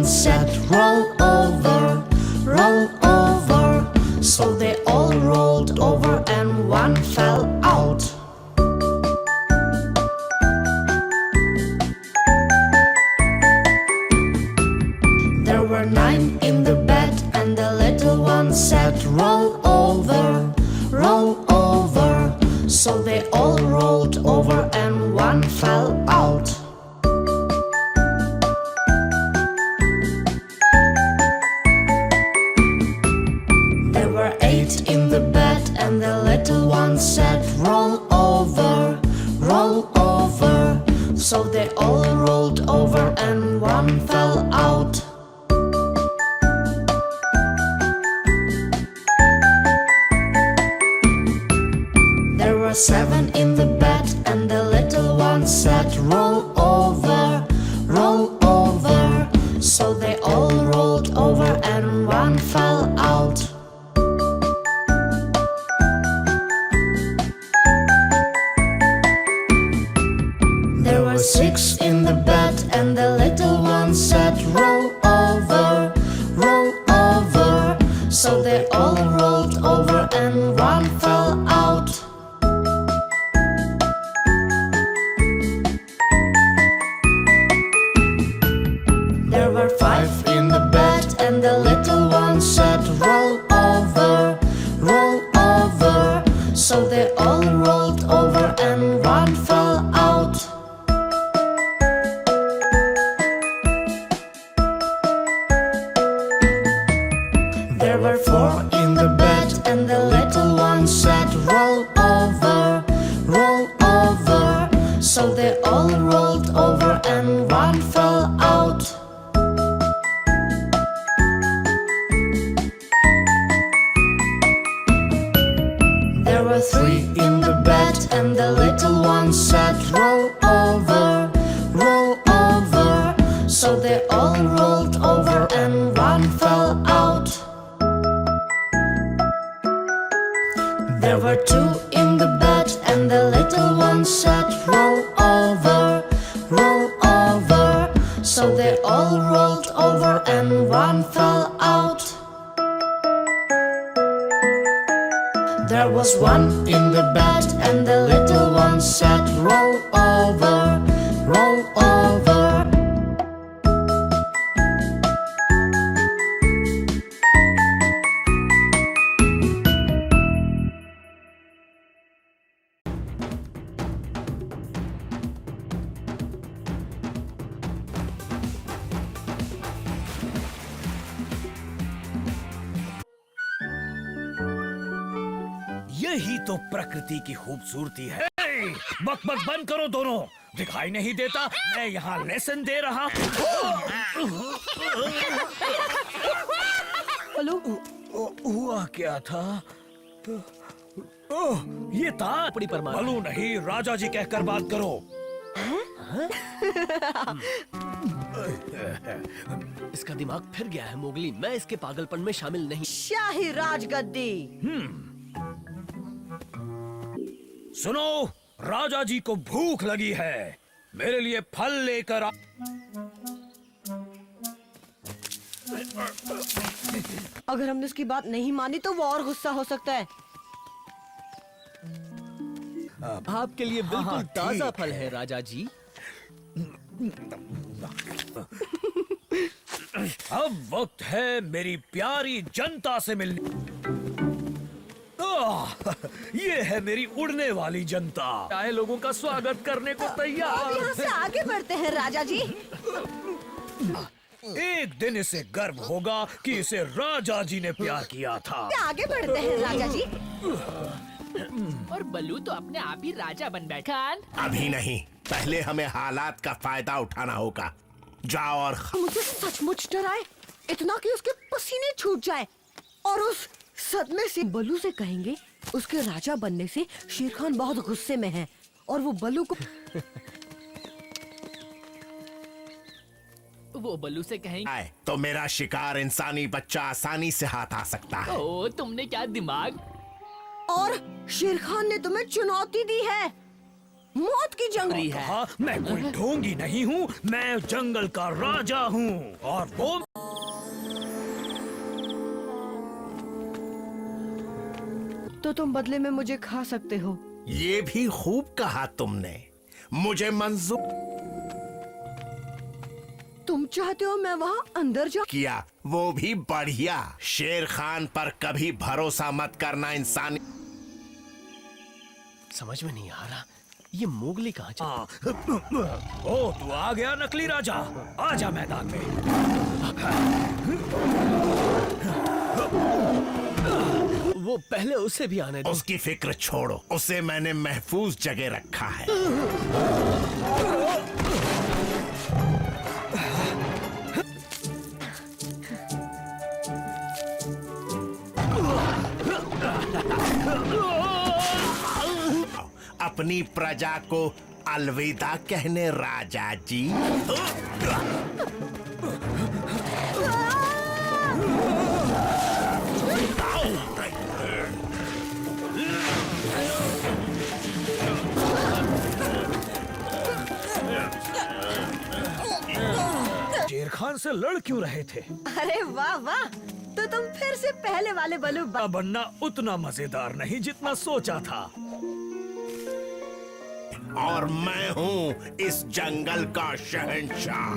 said, roll over, roll over. So they all rolled over and one fell out. There were 9 in the bed and the little one said, roll over, roll over. So they all rolled over and one fell out. There were 8 in the bed and the little one said, roll over, roll over. So they all rolled over and one fell out. There were 7 in the bed and the little one said, roll over, roll over. So they all rolled over and one fell out. There were 6 in the bed and the little one said, roll over, roll over. So they all rolled over and one fell out. There were 5 in the bed and the little one said, roll over, roll over. So they all rolled over and one fell out. There were 4 in the bed and the little one said, roll over, roll over. So they all rolled over and one fell out. There were 3 in the bed and the little one said, roll over, roll over. So they all rolled over and one fell out. There were 2 in the bed and the little one said, roll over, roll over. So they all rolled over and one fell out. There was 1 in the bed and the little one said, roll over, roll over. यही तो प्रकृति की खूबसूरती है। बकबक बंद करो दोनों, दिखाई नहीं देता मैं यहाँ लेसन दे रहा हूँ। हेलो, हुआ क्या था? ओह, ये था अपनी परमार। बलू नहीं, राजा जी कहकर बात करो। इसका दिमाग फिर गया है मोगली। मैं इसके पागलपन में शामिल नहीं। शाही राजगद्दी। सुनो, राजा जी को भूख लगी है, मेरे लिए फल लेकर आ। अगर हमने उसकी बात नहीं मानी तो वो और गुस्सा हो सकता है। आपके लिए बिल्कुल ताजा फल है राजा जी। अब वक्त है मेरी प्यारी जनता से मिलने। ये है मेरी उड़ने वाली जनता, आए लोगों का स्वागत करने को तैयार। यहाँ से आगे बढ़ते हैं राजा जी। एक दिन इसे गर्व होगा कि इसे राजा जी ने प्यार किया था। आगे बढ़ते हैं राजा जी। और बल्लू तो अपने आप ही राजा बन बैठा। अभी नहीं, पहले हमें हालात का फायदा उठाना होगा। जाओ और मुझे सचमुच डराए, इतना कि उसके पसीने छूट जाए और उस सदमे से बल्लू से कहेंगे उसके राजा बनने से शेर खान बहुत गुस्से में है और वो बल्लू को वो बल्लू से कहेंगे आए तो मेरा शिकार इंसानी बच्चा आसानी से हाथ आ सकता है। ओ तुमने क्या दिमाग। और शेर खान ने तुम्हें चुनौती दी है। मौत की जंगली है। हाँ, मैं कोई ढोंगी नहीं हूँ, मैं जंगल का राजा हूँ और वो तो तुम बदले में मुझे खा सकते हो। ये भी खूब कहा तुमने, मुझे मंजूर तुम चाहते हो मैं वहाँ अंदर जाऊँ? किया, वो भी बढ़िया। शेर खान पर कभी भरोसा मत करना इंसान। समझ में नहीं आ रहा ये मोगली कहाँ चला? ओ तू आ गया नकली राजा, आजा मैदान में। वो पहले उसे भी आने दो। उसकी फिक्र छोड़ो, उसे मैंने महफूज जगह रखा है। अपनी प्रजा को अलविदा कहने राजा जी। शेर खान से लड़ क्यों रहे थे? अरे वाह वाह, तो तुम फिर से पहले वाले बलू बनना उतना मजेदार नहीं जितना सोचा था। और मैं हूँ इस जंगल का शहंशाह।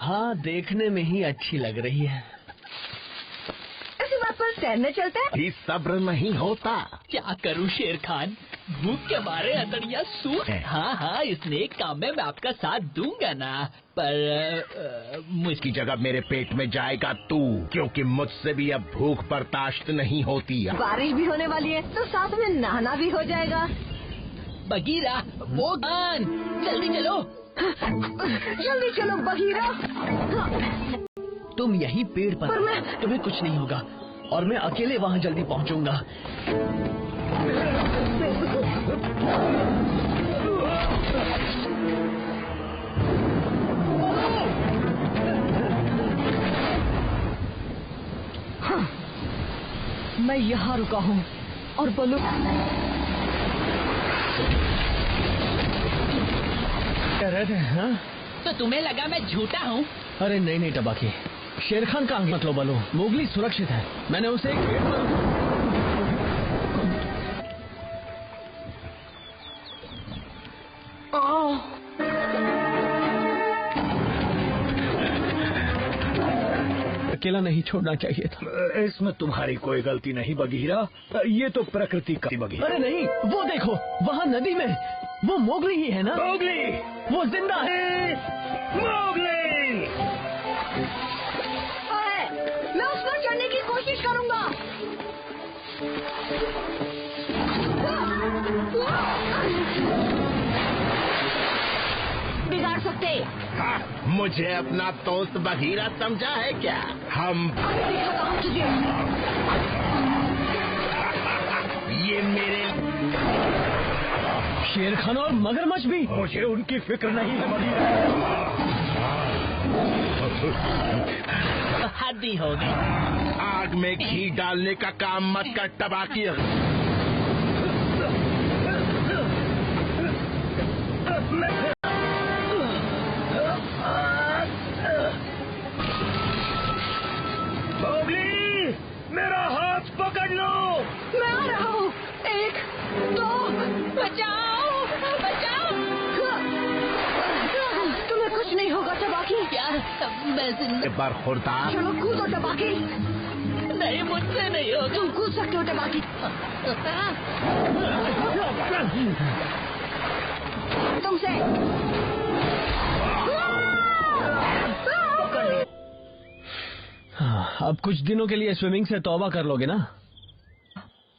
हाँ, देखने में ही अच्छी लग रही है। ऐसी बात पर तैरने चलते हैं। भी सब्र नहीं होता। क्या करूं शेर खान, भूख के मारे अतड़िया सूख। हाँ हाँ, इस नेक काम में मैं आपका साथ दूंगा ना, पर इसकी जगह मेरे पेट में जाएगा तू, क्योंकि मुझसे भी अब भूख बर्दाश्त नहीं होती। बारिश भी होने वाली है तो साथ में नहाना भी हो जाएगा। बगीरा वो खान, जल्दी चलो। जल्दी चलो बगीरा। तुम यही पेड़ पर, तुम्हें कुछ नहीं होगा और मैं अकेले वहाँ जल्दी पहुँचूंगा। मैं यहाँ रुका हूँ और बलू कह रहे थे हाँ? तो तुम्हें लगा मैं झूठा हूँ? अरे नहीं नहीं टबाकी, शेर खान का आंख मत लो बलो, मोगली सुरक्षित है। मैंने उसे एक पेड़ पर अकेला नहीं छोड़ना चाहिए था। इसमें तुम्हारी कोई गलती नहीं बगीरा, ये तो प्रकृति का बगीरा। अरे नहीं, वो देखो वहाँ नदी में वो मोगली ही है ना? मोगली, वो जिंदा है। मोगली। मैं उस पर चढ़ने की कोशिश करूंगा। बिगाड़ सकते। हाँ, मुझे अपना दोस्त बघीरा समझा है क्या? हम ये मेरे शेर खान और मगरमच्छ भी। मुझे उनकी फिक्र नहीं है बगीरा। हद ही हो गई। आग में घी डालने का काम मत कर टबाकी। मोगली, मेरा हाथ पकड़ लो। मैं आ रहा हूँ। 1 2 बचाओ बचाओ। तुम्हें कुछ नहीं होगा टबाकी। क्या मैं जिंदा? बरखुरदार। चलो कूदो टबाकी। नहीं, मुझसे नहीं होगा। तुम कूद सकते हो टबाकी। तुमसे हाँ, अब कुछ दिनों के लिए स्विमिंग से तौबा कर लोगे ना?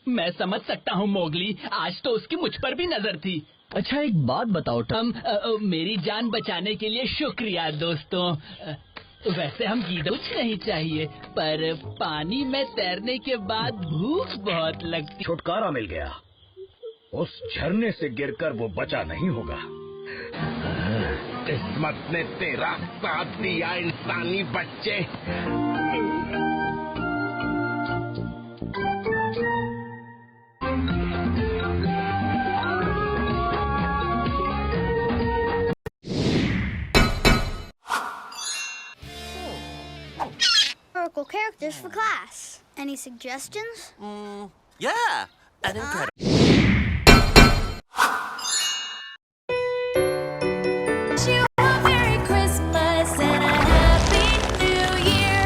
मैं समझ सकता हूँ मोगली, आज तो उसकी मुझ पर भी नजर थी। अच्छा एक बात बताओ मेरी जान बचाने के लिए शुक्रिया दोस्तों। वैसे हम गीदड़ कुछ नहीं चाहिए, पर पानी में तैरने के बाद भूख बहुत लगती। छुटकारा मिल गया। उस झरने से गिरकर वो बचा नहीं होगा। किस्मत ने तेरा साथ दिया इंसानी बच्चे। Historical characters for class. Any suggestions? Yeah, an incredible. Wish you a Merry Christmas and a Happy New Year.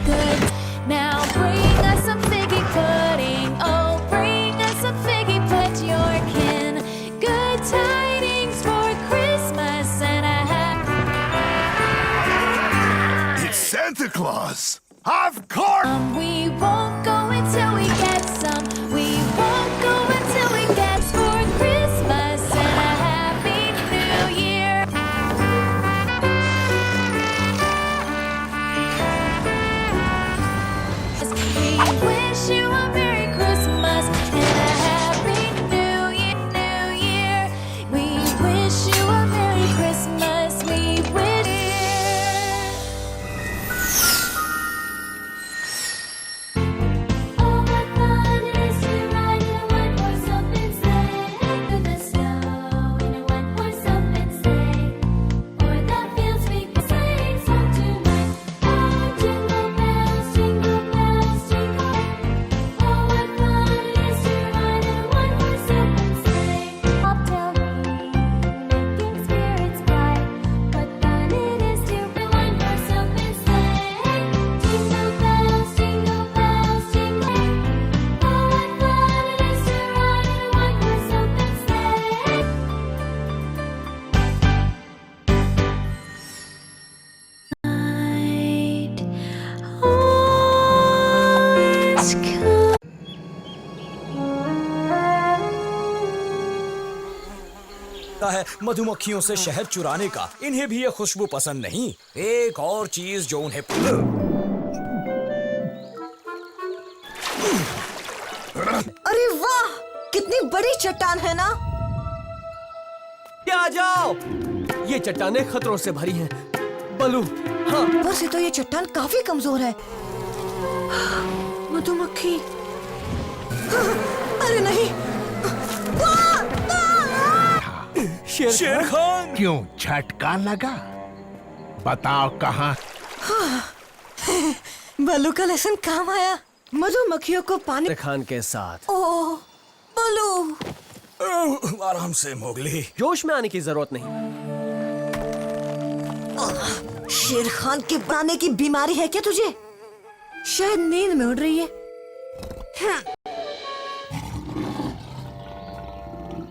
Good. Now bring us some figgy pudding. Oh, bring us some figgy put your kin. Good tidings for Christmas and a happy. It's Santa Claus! Of course! We won't go until we get some. We won't go until we get for Christmas and a Happy New Year. We wish you a Merry Christmas and a Happy New Year. New Year. We wish you a Merry Christmas. We wish. Oh, what fun it is to ride in a one-horse open sleigh through the snow in a one-horse open sleigh. O'er the fields we go sleighing song tonight. Oh, jingle bells, jingle bells, jingle. Oh, what fun it is to ride in a one-horse open sleigh. Bobtail ring, making spirits bright. What fun it is to ride in a one-horse open sleigh. Jingle bells, jingle bells, jingle. Oh, what fun it is to ride in a one-horse open sleigh. Night always comes. है मधुमक्खियों से शहद चुराने का। इन्हें भी ये खुशबू पसंद नहीं। एक और चीज जो उन्हें अरे वाह, कितनी बड़ी चट्टान है ना। आ जाओ, ये चट्टानें खतरों से भरी हैं। बलू, हाँ, वैसे तो ये चट्टान काफी कमजोर है। मधुमक्खी, अरे नहीं। शेर खान। क्यों झटका लगा? बताओ कहाँ? बलू का लेसन काम आया। मधुमक्खियों को पानी। खान के साथ ओह, बलू। आराम से मोगली। जोश में आने की जरूरत नहीं। शेर खान के बनाने की बीमारी है क्या तुझे? शायद नींद में उड़ रही है।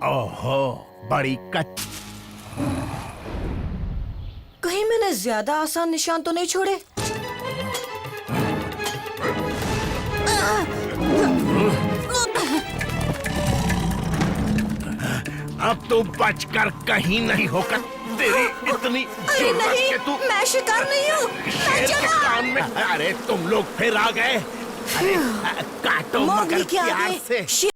ओहो, बड़ी कच। कहीं मैंने ज्यादा आसान निशान तो नहीं छोड़े? अब तू बचकर कहीं नहीं होकर तेरी इतनी अरे जुर्रत नहीं, के तू मैं शिकार नहीं हूँ। शेर के कान में। अरे तुम लोग फिर आ गए। अरे काटो मगर मोगली के प्यार आगे से। शेर